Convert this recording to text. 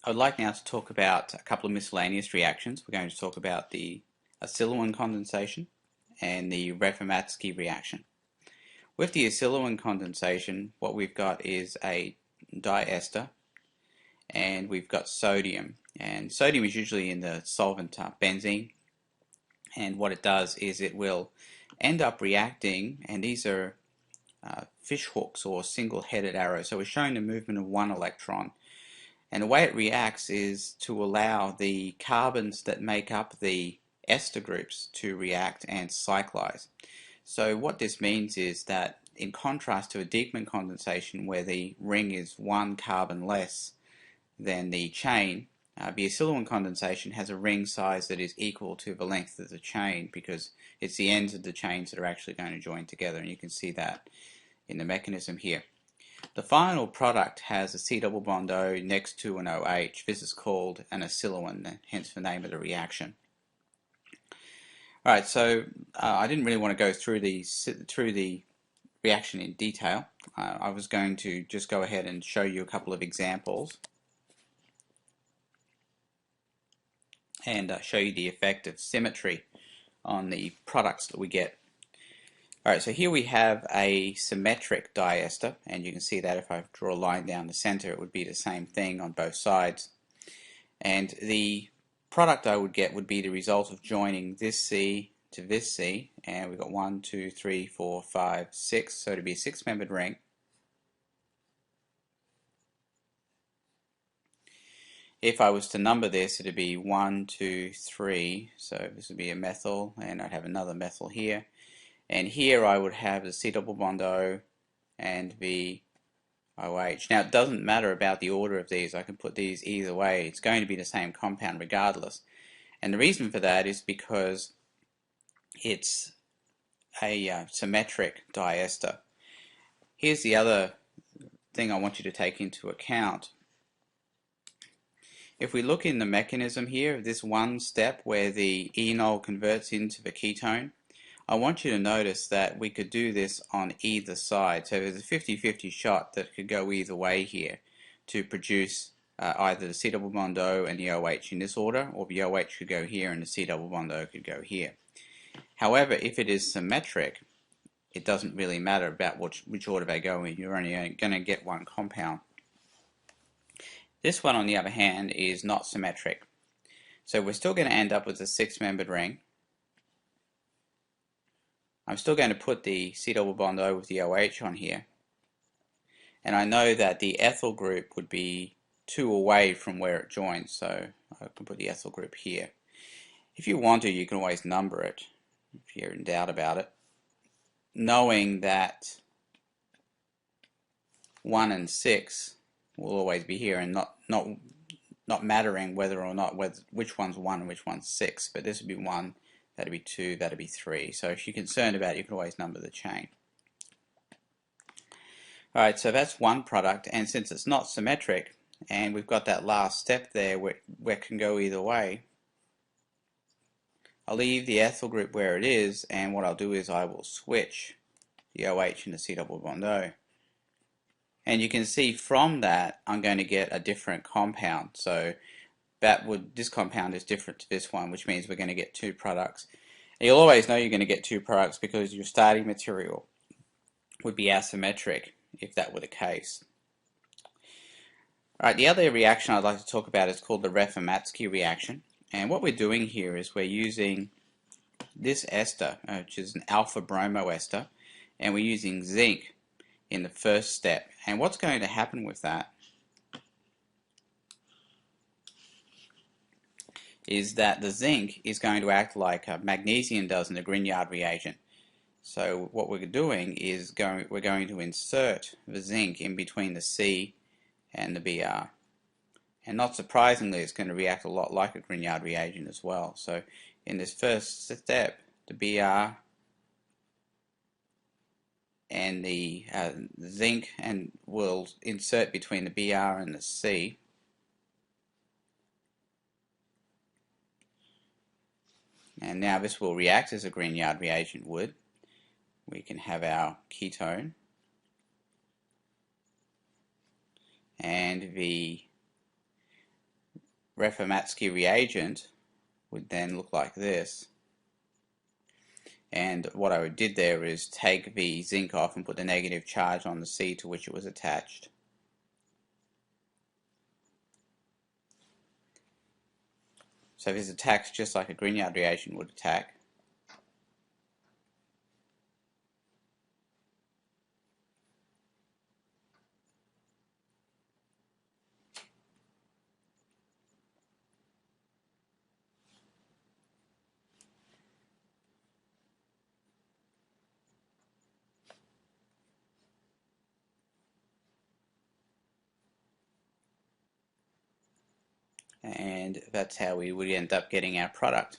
I would like now to talk about a couple of miscellaneous reactions. We're going to talk about the Acyloin condensation and the Reformatsky reaction. With the Acyloin condensation, what we've got is a diester and we've got sodium. And sodium is usually in the solvent benzene, and what it does is it will end up reacting, and these are fish hooks or single-headed arrows. So we're showing the movement of one electron. And the way it reacts is to allow the carbons that make up the ester groups to react and cyclize. So what this means is that in contrast to a Dieckmann condensation where the ring is one carbon less than the chain, the Acyloin condensation has a ring size that is equal to the length of the chain because it's the ends of the chains that are actually going to join together, and you can see that in the mechanism here. The final product has a C double bond O next to an OH. This is called an Acyloin, hence the name of the reaction. Alright, so I didn't really want to go through the reaction in detail. I was going to just go ahead and show you a couple of examples and show you the effect of symmetry on the products that we get. Alright, so here we have a symmetric diester, and you can see that if I draw a line down the center it would be the same thing on both sides. And the product I would get would be the result of joining this C to this C, and we've got 1, 2, 3, 4, 5, 6, so to be a six-membered ring. If I was to number this, it would be 1, 2, 3, so this would be a methyl, and I'd have another methyl here. And here I would have the C double bond O and the OH. Now it doesn't matter about the order of these, I can put these either way, it's going to be the same compound regardless. And the reason for that is because it's a symmetric diester. Here's the other thing I want you to take into account. If we look in the mechanism here, this one step where the enol converts into the ketone, I want you to notice that we could do this on either side. So there's a 50-50 shot that could go either way here to produce either the C double bond O and the OH in this order, or the OH could go here and the C double bond O could go here. However, if it is symmetric, it doesn't really matter about which order they go in. You're only going to get one compound. This one, on the other hand, is not symmetric. So we're still going to end up with a six-membered ring. I'm still going to put the C double bond O with the OH on here, and I know that the ethyl group would be 2 away from where it joins, so I can put the ethyl group here. If you want to, you can always number it if you're in doubt about it, knowing that 1 and 6 will always be here, and not mattering whether or not which one's 1 and which one's 6, but this would be 1. That'd be 2, that'd be 3. So if you're concerned about it, you can always number the chain. Alright, so that's one product, and since it's not symmetric, and we've got that last step there where it can go either way, I'll leave the ethyl group where it is, and what I'll do is I will switch the OH into C double bond O. And you can see from that I'm going to get a different compound. So this compound is different to this one, which means we're going to get two products. And you'll always know you're going to get two products because your starting material would be asymmetric if that were the case. Alright, the other reaction I'd like to talk about is called the Reformatsky reaction. And what we're doing here is we're using this ester, which is an alpha bromo ester, and we're using zinc in the first step. And what's going to happen with that is that the zinc is going to act like magnesium does in the Grignard reagent. So what we're doing is we're going to insert the zinc in between the C and the Br. And not surprisingly, it's going to react a lot like a Grignard reagent as well. So in this first step, the Br and the zinc will insert between the Br and the C. And now this will react as a Grignard reagent would. We can have our ketone, and the Reformatsky reagent would then look like this. And what I did there is take the zinc off and put the negative charge on the C to which it was attached. So this attacks just like a Grignard reagent would attack. And that's how we would end up getting our product.